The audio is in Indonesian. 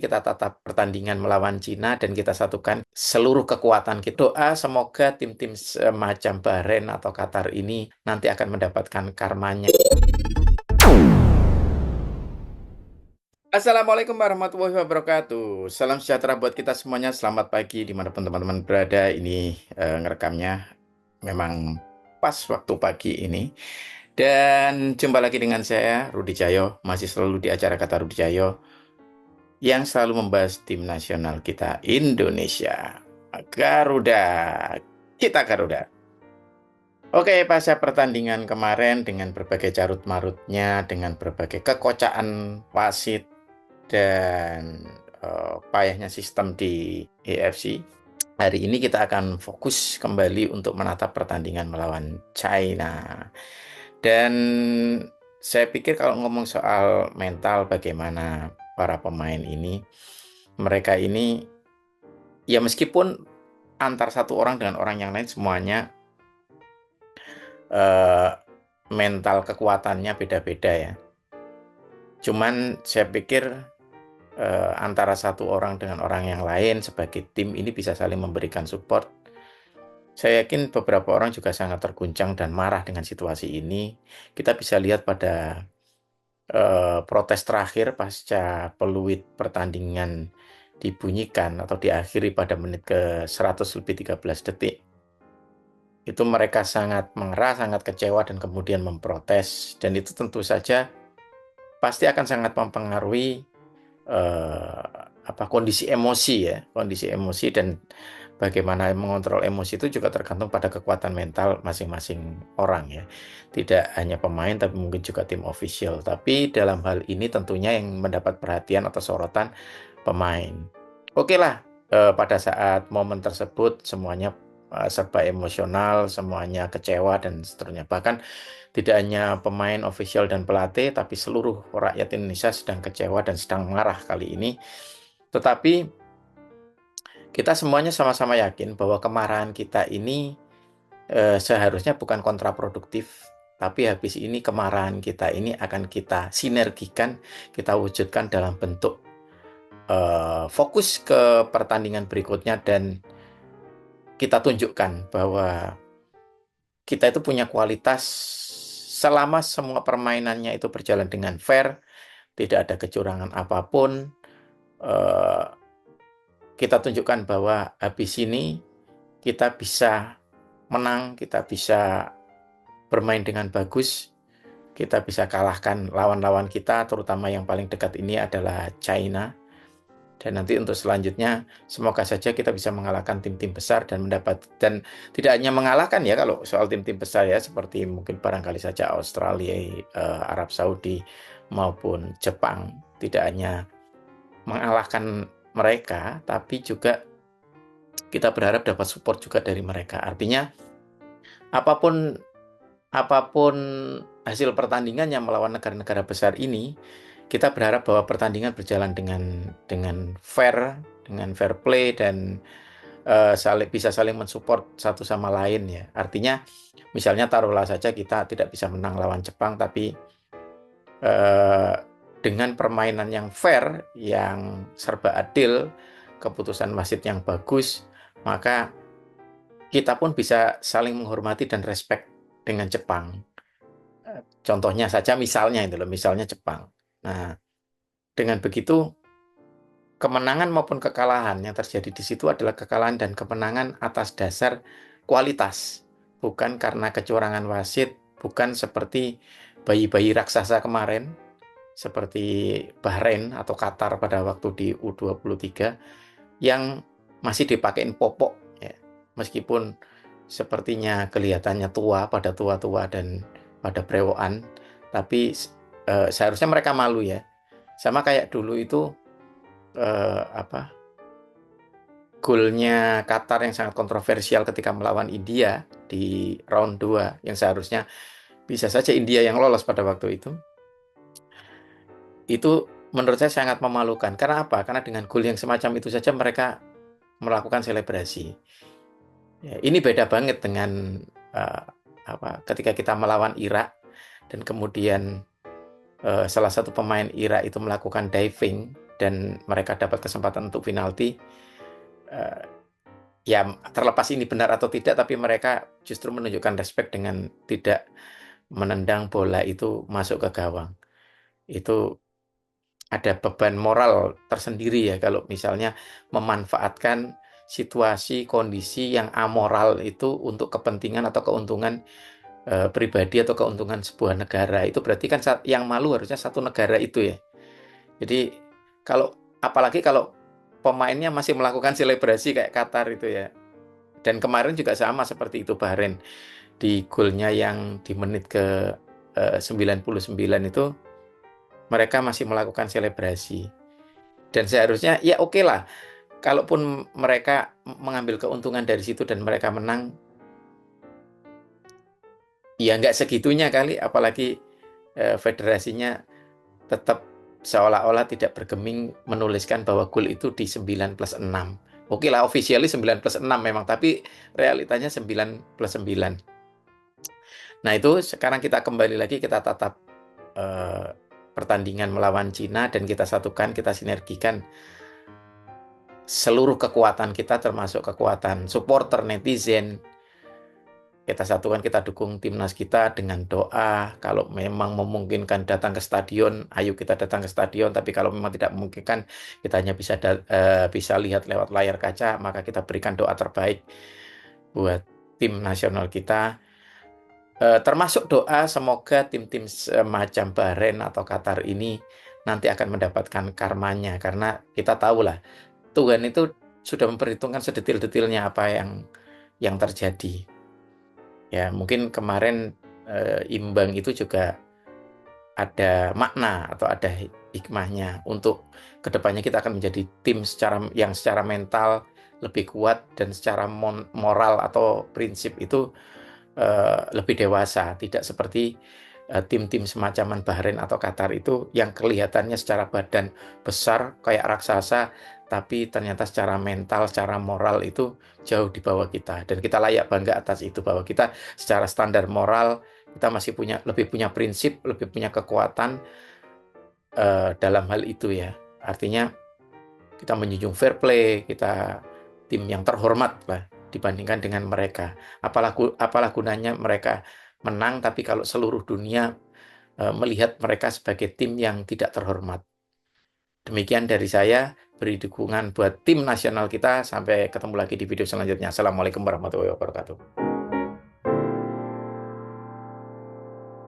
Kita tatap pertandingan melawan Cina dan kita satukan seluruh kekuatan kita. Doa semoga tim-tim semacam Bahrain atau Qatar ini nanti akan mendapatkan karmanya. Assalamualaikum warahmatullahi wabarakatuh. Salam sejahtera buat kita semuanya. Selamat pagi dimanapun teman-teman berada. Ini ngerekamnya memang pas waktu pagi ini. Dan jumpa lagi dengan saya, Rudi Cahyo. Masih selalu di acara Kata Rudi Cahyo yang selalu membahas tim nasional kita Indonesia. Garuda. Kita Garuda. Oke, pasca pertandingan kemarin dengan berbagai carut marutnya, dengan berbagai kekocaan wasit dan payahnya sistem di AFC. Hari ini kita akan fokus kembali untuk menatap pertandingan melawan China. Dan saya pikir kalau ngomong soal mental bagaimana para pemain ini, mereka ini ya meskipun antar satu orang dengan orang yang lain semuanya mental kekuatannya beda-beda ya. Cuman saya pikir antara satu orang dengan orang yang lain sebagai tim ini bisa saling memberikan support. Saya yakin beberapa orang juga sangat terguncang dan marah dengan situasi ini. Kita bisa lihat pada protes terakhir pasca peluit pertandingan dibunyikan atau diakhiri pada menit ke 100 lebih 13 detik. Itu mereka sangat mengerah, sangat kecewa dan kemudian memprotes. Dan itu tentu saja pasti akan sangat mempengaruhi kondisi emosi ya, kondisi emosi dan bagaimana mengontrol emosi itu juga tergantung pada kekuatan mental masing-masing orang ya. Tidak hanya pemain tapi mungkin juga tim official. Tapi dalam hal ini tentunya yang mendapat perhatian atau sorotan pemain. Oke lah, pada saat momen tersebut semuanya serba emosional, semuanya kecewa dan seterusnya. Bahkan tidak hanya pemain, official, dan pelatih, tapi seluruh rakyat Indonesia sedang kecewa dan sedang marah kali ini. Tetapi kita semuanya sama-sama yakin bahwa kemarahan kita ini seharusnya bukan kontraproduktif, tapi habis ini kemarahan kita ini akan kita sinergikan, kita wujudkan dalam bentuk fokus ke pertandingan berikutnya dan kita tunjukkan bahwa kita itu punya kualitas selama semua permainannya itu berjalan dengan fair, tidak ada kecurangan apapun. Kita tunjukkan bahwa habis ini kita bisa menang, kita bisa bermain dengan bagus, kita bisa kalahkan lawan-lawan kita, terutama yang paling dekat ini adalah China. Dan nanti untuk selanjutnya, semoga saja kita bisa mengalahkan tim-tim besar dan tidak hanya mengalahkan ya kalau soal tim-tim besar ya, seperti mungkin barangkali saja Australia, Arab Saudi maupun Jepang. Tidak hanya mengalahkan mereka, tapi juga kita berharap dapat support juga dari mereka. Artinya apapun apapun hasil pertandingan yang melawan negara-negara besar ini, kita berharap bahwa pertandingan berjalan dengan fair play dan bisa saling mensupport satu sama lain ya. Artinya misalnya taruhlah saja kita tidak bisa menang lawan Jepang, tapi dengan permainan yang fair, yang serba adil, keputusan wasit yang bagus, maka kita pun bisa saling menghormati dan respect dengan Jepang. Contohnya saja misalnya itu loh, misalnya Jepang. Nah, dengan begitu kemenangan maupun kekalahan yang terjadi di situ adalah kekalahan dan kemenangan atas dasar kualitas, bukan karena kecurangan wasit, bukan seperti bayi-bayi raksasa kemarin, seperti Bahrain atau Qatar pada waktu di U23 yang masih dipakein popok ya. Meskipun sepertinya kelihatannya tua pada tua-tua dan pada brewokan, tapi seharusnya mereka malu ya. Sama kayak dulu itu golnya Qatar yang sangat kontroversial ketika melawan India di round 2 yang seharusnya bisa saja India yang lolos pada waktu itu menurut saya sangat memalukan. Karena apa? Karena dengan gol yang semacam itu saja mereka melakukan selebrasi. Ya, ini beda banget dengan ketika kita melawan Irak dan kemudian salah satu pemain Irak itu melakukan diving dan mereka dapat kesempatan untuk penalti, ya terlepas ini benar atau tidak, tapi mereka justru menunjukkan respect dengan tidak menendang bola itu masuk ke gawang. Itu ada beban moral tersendiri ya kalau misalnya memanfaatkan situasi, kondisi yang amoral itu untuk kepentingan atau keuntungan pribadi atau keuntungan sebuah negara. Itu berarti kan yang malu harusnya satu negara itu ya. Jadi kalau apalagi kalau pemainnya masih melakukan selebrasi kayak Qatar itu ya. Dan kemarin juga sama seperti itu Bahrain di golnya yang di menit ke 99 itu mereka masih melakukan selebrasi. Dan seharusnya ya oke lah, kalaupun mereka mengambil keuntungan dari situ dan mereka menang, ya nggak segitunya kali, apalagi federasinya tetap seolah-olah tidak bergeming menuliskan bahwa gol itu di 9+6. Oke lah, officially 9+6 memang, tapi realitanya 9+9. Nah itu sekarang kita kembali lagi, kita tatap pertandingan melawan Cina dan kita satukan, kita sinergikan seluruh kekuatan kita termasuk kekuatan supporter, netizen. Kita satukan, kita dukung timnas kita dengan doa. Kalau memang memungkinkan datang ke stadion, ayo kita datang ke stadion. Tapi kalau memang tidak memungkinkan, kita hanya bisa lihat lewat layar kaca, maka kita berikan doa terbaik buat tim nasional kita. Termasuk doa semoga tim-tim semacam Bahrain atau Qatar ini nanti akan mendapatkan karmanya. Karena kita tahulah, Tuhan itu sudah memperhitungkan sedetil-detilnya apa yang terjadi. Ya, mungkin kemarin imbang itu juga ada makna atau ada hikmahnya untuk kedepannya kita akan menjadi tim secara mental lebih kuat dan secara moral atau prinsip itu lebih dewasa, tidak seperti tim-tim semacam Bahrain atau Qatar itu yang kelihatannya secara badan besar kayak raksasa, tapi ternyata secara mental, secara moral itu jauh di bawah kita. Dan kita layak bangga atas itu, bahwa kita secara standar moral, kita masih lebih punya prinsip, lebih punya kekuatan dalam hal itu ya. Artinya kita menjunjung fair play, kita tim yang terhormat lah dibandingkan dengan mereka. Apalah gunanya mereka menang, tapi kalau seluruh dunia melihat mereka sebagai tim yang tidak terhormat. Demikian dari saya, beri dukungan buat tim nasional kita. Sampai ketemu lagi di video selanjutnya. Assalamualaikum warahmatullahi wabarakatuh.